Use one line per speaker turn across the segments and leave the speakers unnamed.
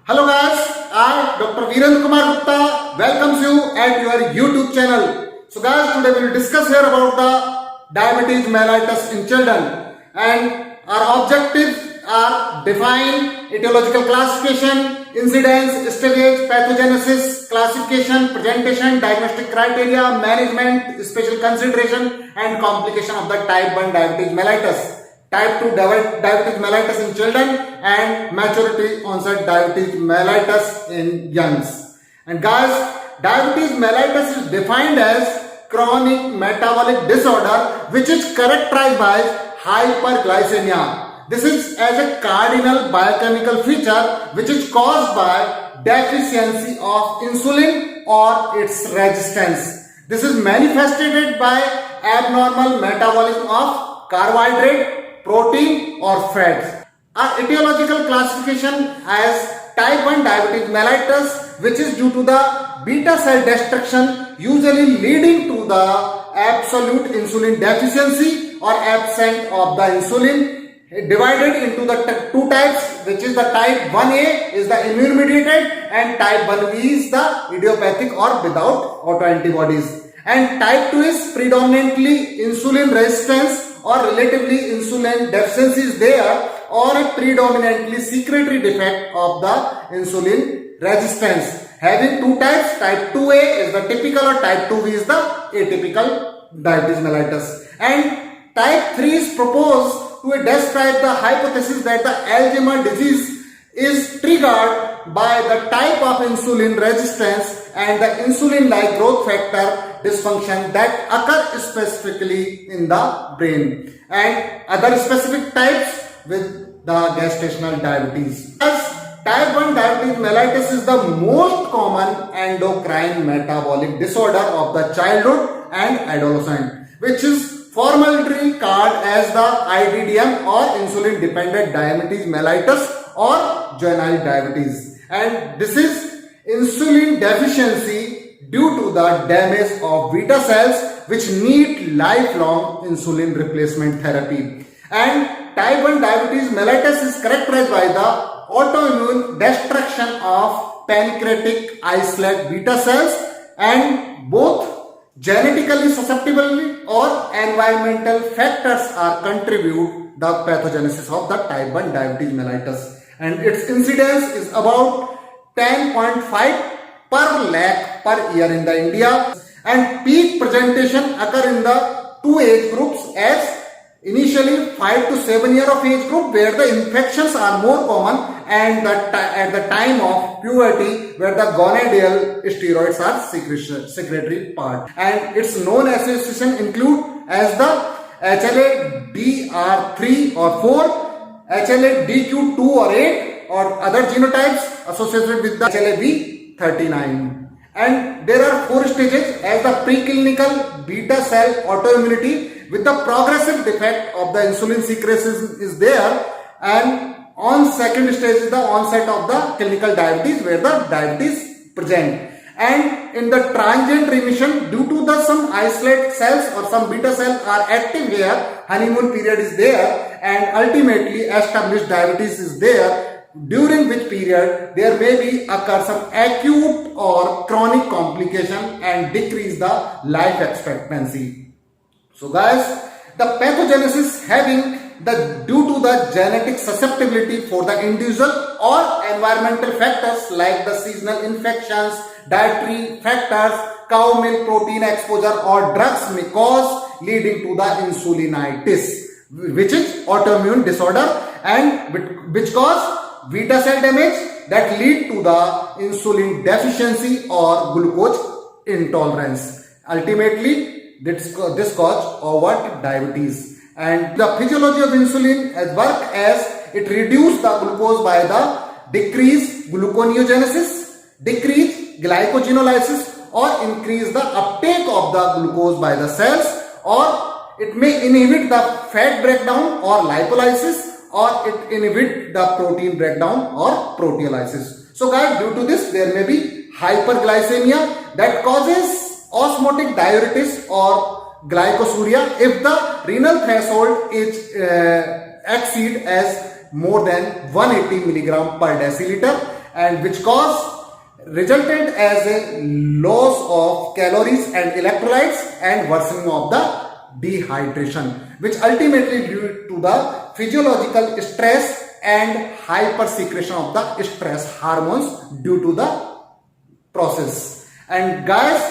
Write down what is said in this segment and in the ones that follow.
Hello guys, I Dr. Virendra Kumar Gupta welcomes you at your YouTube channel. So guys, today we will discuss here about the diabetes mellitus in children, and our objectives are define etiological classification, incidence, stage, pathogenesis, classification, presentation, diagnostic criteria, management, special consideration and complication of the type 1 diabetes mellitus. Type 2 diabetes mellitus in children and maturity onset diabetes mellitus in youngs. And guys, diabetes mellitus is defined as chronic metabolic disorder which is characterized by hyperglycemia. This is as a cardinal biochemical feature which is caused by deficiency of insulin or its resistance. This is manifested by abnormal metabolism of carbohydrate, protein or fats. Our etiological classification as type 1 diabetes mellitus, which is due to the beta cell destruction usually leading to the absolute insulin deficiency or absence of the insulin, divided into the two types, which is the type 1A is the immune mediated and type 1B is the idiopathic or without autoantibodies, and type 2 is predominantly insulin resistance or relatively insulin deficiency is there, or a predominantly secretory defect of the insulin resistance. Having two types, type 2A is the typical or type 2B is the atypical diabetes mellitus. And type 3 is proposed to describe the hypothesis that the Alzheimer's disease is triggered by the type of insulin resistance and the insulin-like growth factor dysfunction that occur specifically in the brain, and other specific types with the gestational diabetes. As type 1 diabetes mellitus is the most common endocrine metabolic disorder of the childhood and adolescent, which is formally called as the IDDM or insulin dependent diabetes mellitus or juvenile diabetes, and this is insulin deficiency due to the damage of beta cells which need lifelong insulin replacement therapy. And type 1 diabetes mellitus is characterized by the autoimmune destruction of pancreatic islet beta cells, and both genetically susceptible or environmental factors are contribute the pathogenesis of the type 1 diabetes mellitus, and its incidence is about 10.5 per lakh per year in the India, and peak presentation occur in the two age groups as initially 5 to 7 year of age group where the infections are more common, and at the time of puberty where the gonadal steroids are secretory part, and its known association include as the HLA-DR3 or 4, HLA-DQ2 or 8 or other genotypes associated with the HLA-B39. And there are 4 stages as the preclinical beta cell autoimmunity with the progressive defect of the insulin secretion is there, and on second stage is the onset of the clinical diabetes where the diabetes present, and in the transient remission due to the some islet cells or some beta cells are active here, honeymoon period is there, and ultimately established diabetes is there, during which period there may be occur some acute or chronic complication and decrease the life expectancy. So guys, the pathogenesis having the due to the genetic susceptibility for the individual or environmental factors like the seasonal infections, dietary factors, cow milk protein exposure or drugs may cause leading to the insulinitis, which is autoimmune disorder and which cause beta cell damage that lead to the insulin deficiency or glucose intolerance. Ultimately, this cause overt diabetes. And the physiology of insulin as work as it reduce the glucose by the decrease gluconeogenesis, decrease glycogenolysis or increase the uptake of the glucose by the cells, or it may inhibit the fat breakdown or lipolysis, or it inhibit the protein breakdown or proteolysis. So guys, due to this there may be hyperglycemia that causes osmotic diuresis or glycosuria if the renal threshold is exceed as more than 180 milligram per deciliter, and which resulted as a loss of calories and electrolytes and worsening of the dehydration, which ultimately lead to the physiological stress and hypersecretion of the stress hormones due to the process. And guys,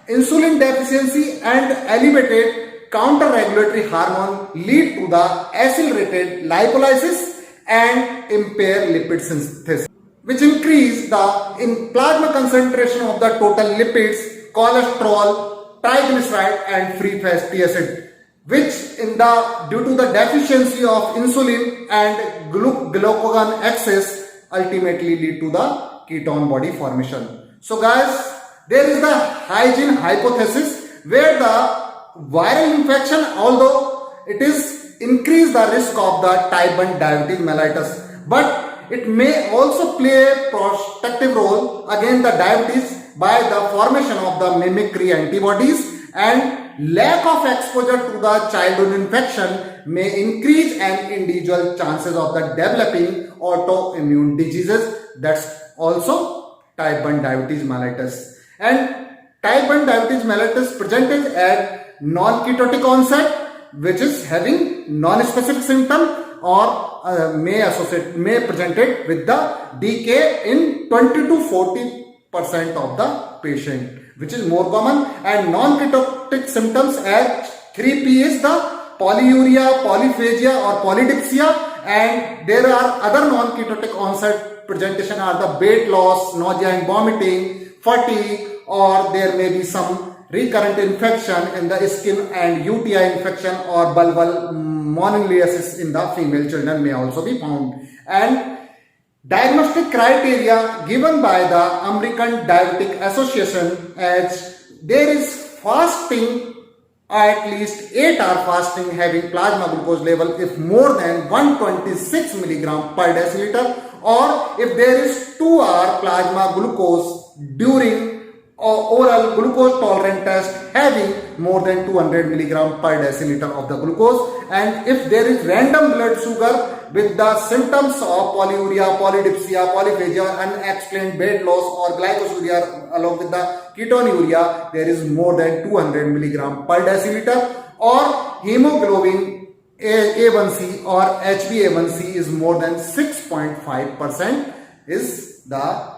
insulin deficiency and elevated counter-regulatory hormone lead to the accelerated lipolysis and impair lipid synthesis, which increase the plasma concentration of the total lipids, cholesterol, triglyceride and free fatty acid, which due to the deficiency of insulin and glucagon excess ultimately lead to the ketone body formation. So guys, there is the hygiene hypothesis where the viral infection, although it is increase the risk of the type 1 diabetes mellitus, but it may also play a protective role against the diabetes by the formation of the mimicry antibodies, and lack of exposure to the childhood infection may increase an individual chances of the developing autoimmune diseases. That's also type 1 diabetes mellitus. And type 1 diabetes mellitus presented at non-ketotic onset, which is having non-specific symptom, or may presented with the decay in 20 to 40% of the patient, which is more common. And non-ketotic symptoms as 3P is the polyuria, polyphagia or polydipsia, and there are other non-ketotic onset presentation are the weight loss, nausea and vomiting, fatigue, or there may be some recurrent infection in the skin, and UTI infection or bulbar mononiliasis in the female children may also be found. And diagnostic criteria given by the American Diabetic Association, as there is fasting, at least 8-hour fasting having plasma glucose level if more than 126 mg per deciliter, or if there is 2-hour plasma glucose during oral glucose tolerant test having more than 200 mg per deciliter of the glucose, and if there is random blood sugar with the symptoms of polyuria, polydipsia, polyphagia, unexplained weight loss or glycosuria along with the ketonuria, there is more than 200 mg per deciliter, or hemoglobin A1C or HbA1c is more than 6.5% is the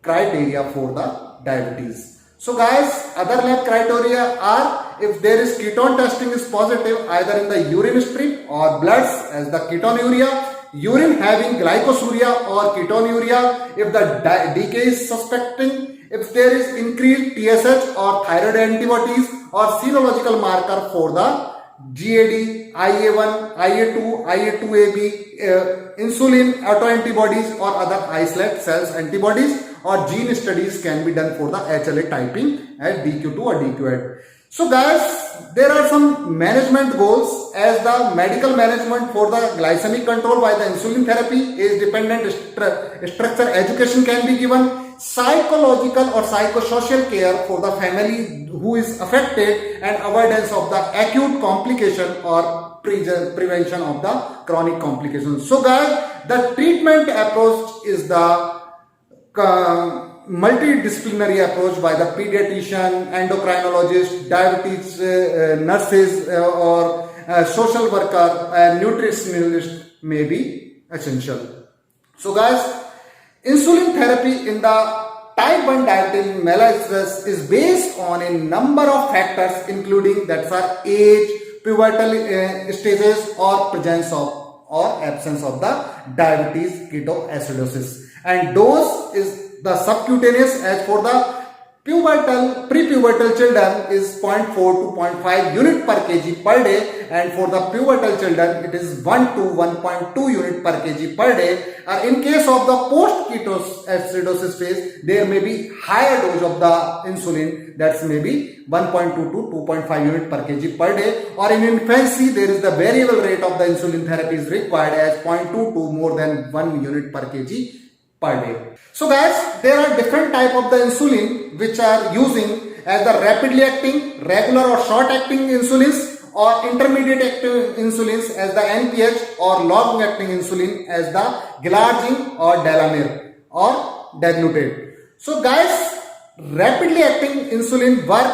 criteria for the diabetes. So guys, other lab criteria are if there is ketone testing is positive either in the urine strip or bloods as the ketonuria, urine having glycosuria or ketonuria, if the decay is suspecting, if there is increased TSH or thyroid antibodies or serological marker for the GAD, IA1, IA2, IA2AB, insulin autoantibodies or other islet cells antibodies, or gene studies can be done for the HLA typing at DQ2 or DQ8. So guys, there are some management goals as the medical management for the glycemic control by the insulin therapy, age dependent structure education can be given, psychological or psychosocial care for the family who is affected, and avoidance of the acute complication or prevention of the chronic complications. So guys, the treatment approach is the multidisciplinary approach by the pediatrician, endocrinologist, diabetes nurses or social worker and nutritionist may be essential. So guys, insulin therapy in the type 1 diabetes mellitus is based on a number of factors including that are age, pivotal stages or presence of or absence of the diabetes ketoacidosis, and dose is the subcutaneous as for the prepubertal children is 0.4 to 0.5 unit per kg per day, and for the pubertal children it is 1 to 1.2 unit per kg per day. In case of the post ketoacidosis phase, there may be higher dose of the insulin, that's maybe 1.2 to 2.5 unit per kg per day, or in infancy there is the variable rate of the insulin therapy is required as 0.2 to more than 1 unit per kg per day. So guys, there are different type of the insulin which are using as the rapidly acting, regular or short acting insulins, or intermediate acting insulins as the NPH, or long acting insulin as the glargine or delamere, or degluted. So guys, rapidly acting insulin work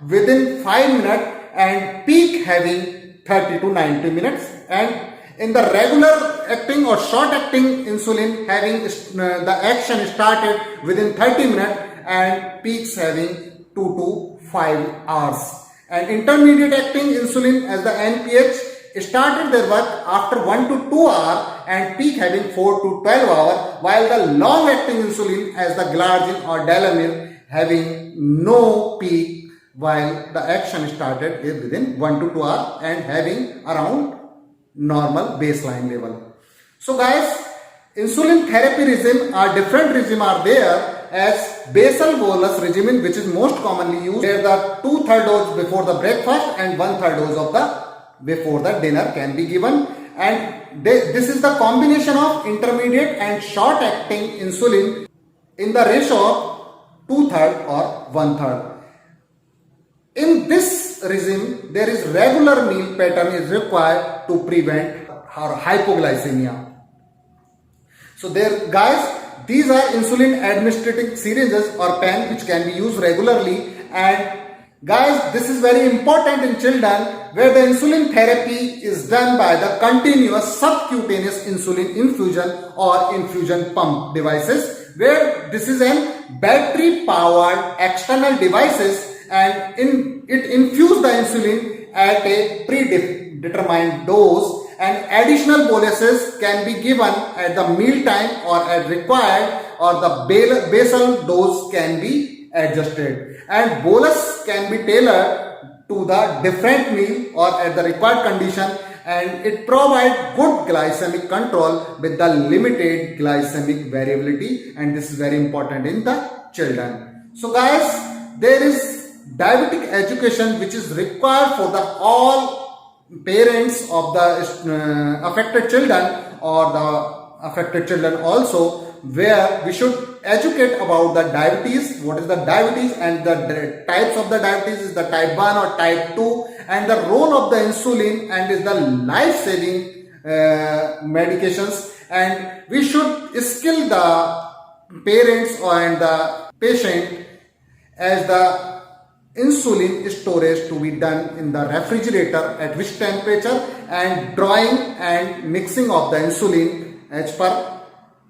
within 5 minutes and peak having 30 to 90 minutes, and in the regular acting or short acting insulin having the action started within 30 minutes and peaks having 2 to 5 hours. And intermediate acting insulin as the NPH started their work after 1 to 2 hours and peak having 4 to 12 hours, while the long acting insulin as the glargine or delamine having no peak, while the action started within 1 to 2 hours and having around normal baseline level. So guys, insulin therapy regime are different regime are there, as basal bolus regimen, which is most commonly used, where the 2/3 dose before the breakfast and 1/3 dose of the before the dinner can be given, and this is the combination of intermediate and short acting insulin in the ratio of 2/3 or 1/3. In this regime, there is regular meal pattern is required to prevent hypoglycemia. So there guys, these are insulin administrating syringes or pen which can be used regularly, and guys, this is very important in children where the insulin therapy is done by the continuous subcutaneous insulin infusion or infusion pump devices, where this is an battery powered external devices, and it infuse the insulin at a predetermined dose, and additional boluses can be given at the meal time or at required, or the basal dose can be adjusted, and bolus can be tailored to the different meal or at the required condition, and it provides good glycemic control with the limited glycemic variability, and this is very important in the children. So guys, there is diabetic education which is required for the all parents of the affected children or the affected children also, where we should educate about the diabetes, what is the diabetes, and the types of the diabetes is the type 1 or type 2, and the role of the insulin and is the life-saving medications, and we should skill the parents and the patient as the insulin storage to be done in the refrigerator at which temperature, and drawing and mixing of the insulin as per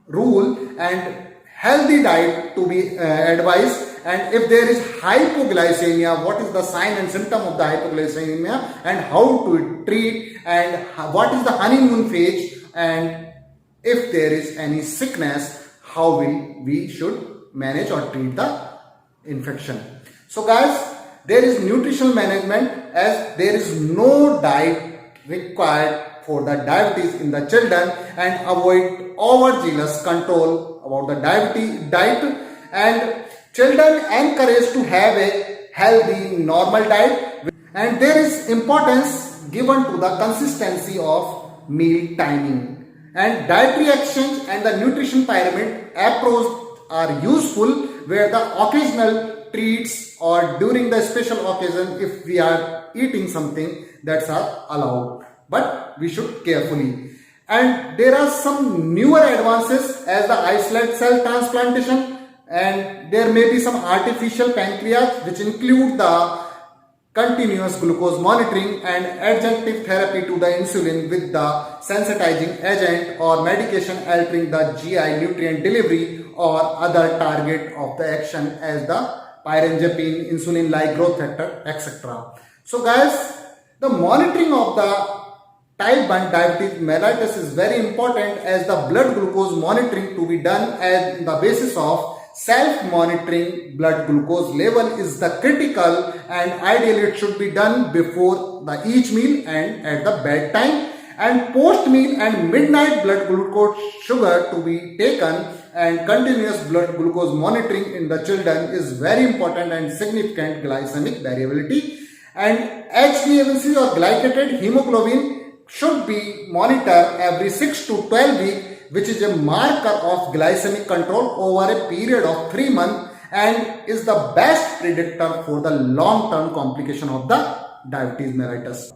rule, and healthy diet to be advised, and if there is hypoglycemia, what is the sign and symptom of the hypoglycemia and how to treat, and what is the honeymoon phase, and if there is any sickness, how we should manage or treat the infection. So guys, there is nutritional management, as there is no diet required for the diabetes in the children, and avoid overzealous control about the diet, and children encouraged to have a healthy normal diet, and there is importance given to the consistency of meal timing, and dietary exchange and the nutrition pyramid approach are useful, where the occasional treats or during the special occasion if we are eating something, that's are allowed, but we should carefully. And there are some newer advances as the islet cell transplantation, and there may be some artificial pancreas which include the continuous glucose monitoring and adjunctive therapy to the insulin with the sensitizing agent or medication altering the GI nutrient delivery or other target of the action as the pyrangiapine, insulin-like growth factor, etc. So guys, the monitoring of the type 1 diabetes mellitus is very important, as the blood glucose monitoring to be done as the basis of self-monitoring blood glucose level is the critical, and ideally it should be done before the each meal and at the bedtime, and post meal and midnight blood glucose sugar to be taken, and continuous blood glucose monitoring in the children is very important and significant glycemic variability, and HbA1c or glycated hemoglobin should be monitored every 6 to 12 weeks, which is a marker of glycemic control over a period of 3 months and is the best predictor for the long-term complication of the diabetes mellitus.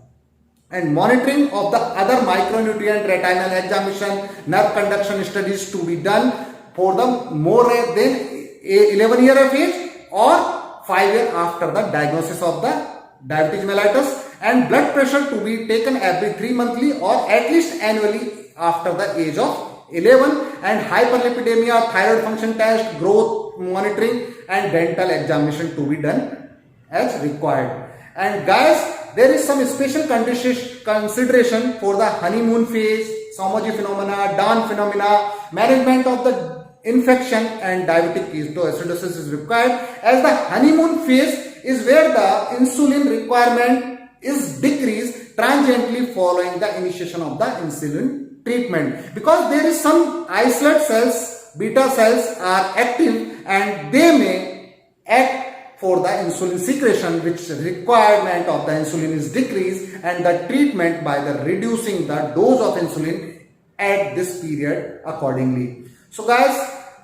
And monitoring of the other micronutrient retinal examination, nerve conduction studies to be done for the more than 11 year of age or 5 years after the diagnosis of the diabetes mellitus, and blood pressure to be taken every 3 monthly or at least annually after the age of 11, and hyperlipidemia, thyroid function test, growth monitoring and dental examination to be done as required. And guys, there is some special consideration for the honeymoon phase, Somogyi phenomena, dawn phenomena, management of the infection and diabetic ketoacidosis is required, as the honeymoon phase is where the insulin requirement is decreased transiently following the initiation of the insulin treatment, because there is some islet cells, beta cells are active and they may act for the insulin secretion, which requirement of the insulin is decreased, and the treatment by the reducing the dose of insulin at this period accordingly. So guys,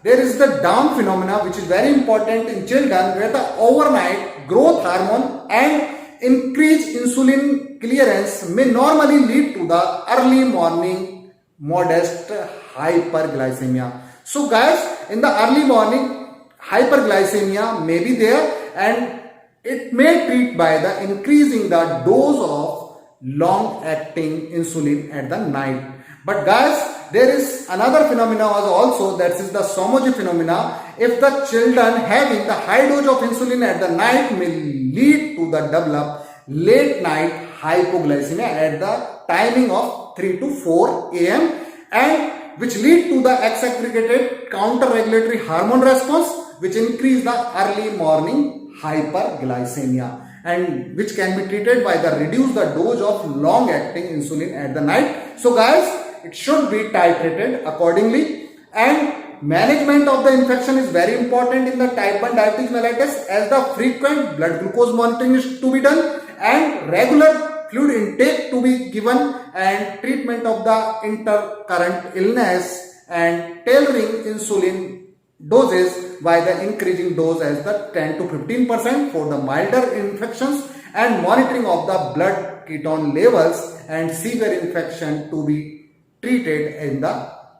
there is the dawn phenomena, which is very important in children, where the overnight growth hormone and increased insulin clearance may normally lead to the early morning modest hyperglycemia. So guys, in the early morning hyperglycemia may be there, and it may treat by the increasing the dose of long acting insulin at the night. But guys, there is another phenomena also, that is the Somogyi phenomena. If the children having the high dose of insulin at the night may lead to the develop late night hypoglycemia at the timing of 3 to 4 am, and which lead to the exaggregated counter-regulatory hormone response, which increase the early morning hyperglycemia, and which can be treated by the reduce the dose of long acting insulin at the night. So guys, it should be titrated accordingly, and management of the infection is very important in the type 1 diabetes mellitus, as the frequent blood glucose monitoring is to be done and regular fluid intake to be given, and treatment of the intercurrent illness and tailoring insulin doses by the increasing dose as the 10 to 15% for the milder infections, and monitoring of the blood ketone levels and severe infection to be treated in the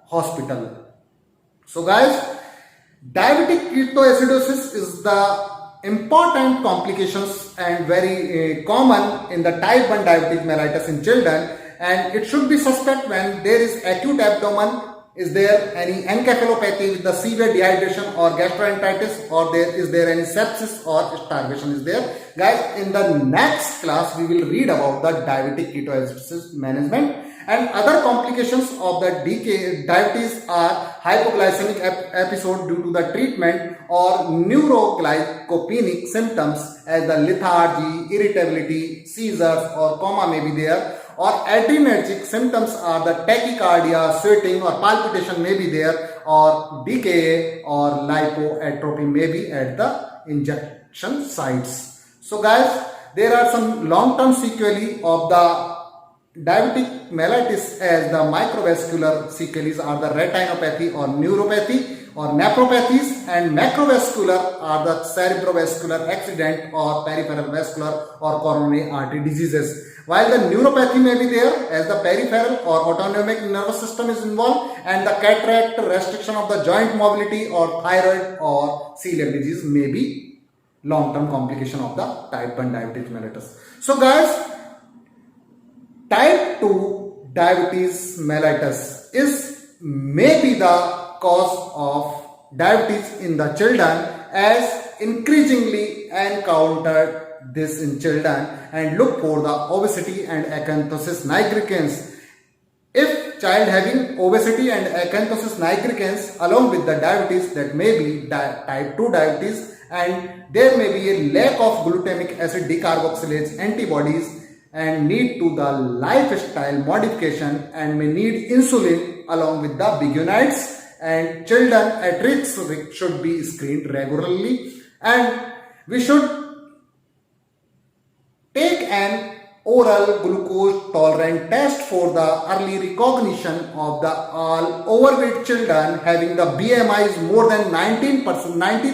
hospital. So guys, diabetic ketoacidosis is the important complications and very common in the type 1 diabetes mellitus in children, and it should be suspect when there is acute abdomen, is there any encephalopathy with the severe dehydration or gastroenteritis, or is there any sepsis or starvation is there. Guys, in the next class we will read about the diabetic ketoacidosis management, and other complications of the diabetes are hypoglycemic episode due to the treatment, or neuroglycopenic symptoms as the lethargy, irritability, seizures or coma may be there, or adrenergic symptoms are the tachycardia, sweating or palpitation may be there, or DKA or lipoatrophy may be at the injection sites. So guys, there are some long-term sequelae of the diabetic mellitus, as the microvascular sequelae are the retinopathy or neuropathy or nephropathies, and macrovascular are the cerebrovascular accident or peripheral vascular or coronary artery diseases. While the neuropathy may be there, as the peripheral or autonomic nervous system is involved, and the cataract, restriction of the joint mobility or thyroid or celiac disease may be long-term complication of the type 1 diabetes mellitus. So guys, type 2 diabetes mellitus may be the cause of diabetes in the children, as increasingly encountered this in children, and look for the obesity and acanthosis nigricans. If child having obesity and acanthosis nigricans along with the diabetes, that may be type 2 diabetes, and there may be a lack of glutamic acid decarboxylase antibodies and need to the lifestyle modification, and may need insulin along with the biguanides, and children at risk should be screened regularly, and we should take an oral glucose tolerant test for the early recognition of the all overweight children having the BMI is more than 19th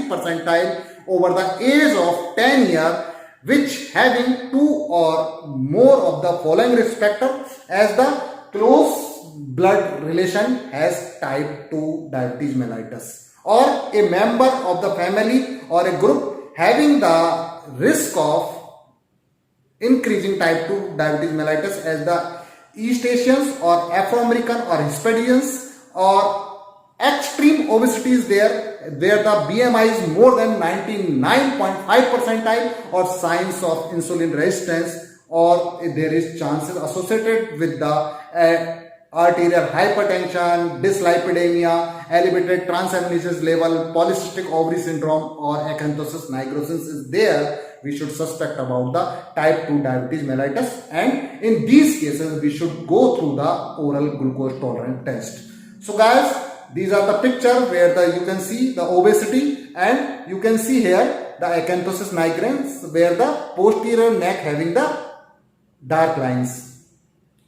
percentile over the age of 10 years, which having 2 or more of the following risk factor, as the close blood relation has type 2 diabetes mellitus, or a member of the family or a group having the risk of increasing type 2 diabetes mellitus as the East Asians or Afro-American or Hispanians, or extreme obesity is there where the BMI is more than 99.5 percentile, or signs of insulin resistance, or there is chances associated with the arterial hypertension, dyslipidemia, elevated transaminases level, polycystic ovary syndrome, or acanthosis nigrosis is there, we should suspect about the type 2 diabetes mellitus, and in these cases we should go through the oral glucose tolerance test. So guys, these are the picture where you can see the obesity, and you can see here the acanthosis nigrans where the posterior neck having the dark lines.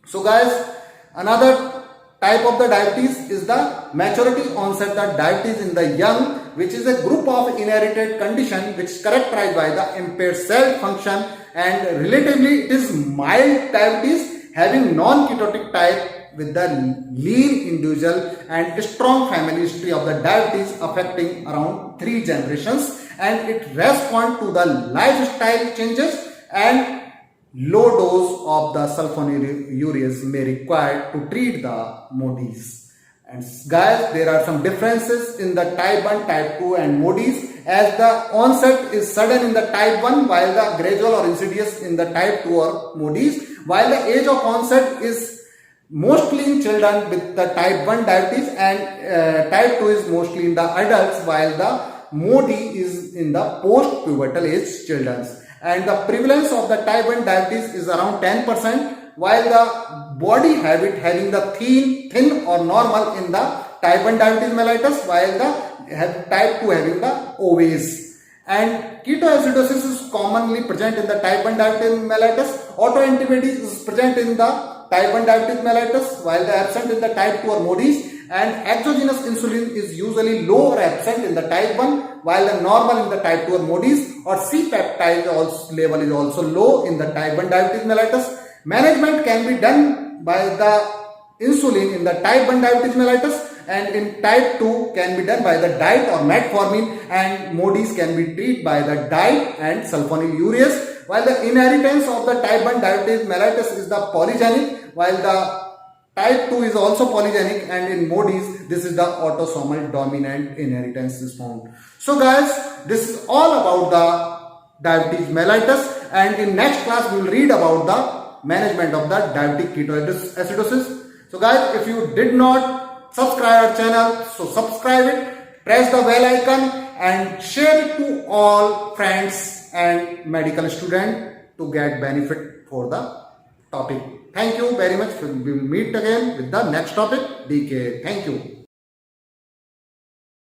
So guys, another type of the diabetes is the maturity onset the diabetes in the young, which is a group of inherited condition which is characterized by the impaired cell function, and relatively it is mild diabetes having non-ketotic type with the lean individual and strong family history of the diabetes affecting around 3 generations, and it responds to the lifestyle changes, and low dose of the sulfonylureas may require to treat the MODIs. And guys, there are some differences in the type 1, type 2 and MODIs, as the onset is sudden in the type 1 while the gradual or insidious in the type 2 or MODIs, while the age of onset is mostly in children with the type 1 diabetes, and type 2 is mostly in the adults, while the MODI is in the post-pubertal age children. And the prevalence of the type 1 diabetes is around 10%, while the body habit having the thin or normal in the type 1 diabetes mellitus, while the type 2 having the obese. And ketoacidosis is commonly present in the type 1 diabetes mellitus. Autoantibodies is present in the type 1 diabetes mellitus, while the absent in the type 2 or MODIs. And exogenous insulin is usually low or absent in the type 1, while the normal in the type 2 or MODIs, or C-peptide level is also low in the type 1 diabetes mellitus. Management can be done by the insulin in the type 1 diabetes mellitus, and in type 2 can be done by the diet or metformin, and MODIs can be treated by the diet and sulfonylureas, while the inheritance of the type 1 diabetes mellitus is the polygenic, while the type 2 is also polygenic, and in MODIs this is the autosomal dominant inheritance is found. So guys, this is all about the diabetes mellitus, and in next class we will read about the management of the diabetic ketoacidosis. So guys, if you did not subscribe our channel, so subscribe it, press the bell icon and share it to all friends and medical students to get benefit for the topic. Thank you very much. We will meet again with the next topic. DK. Thank you.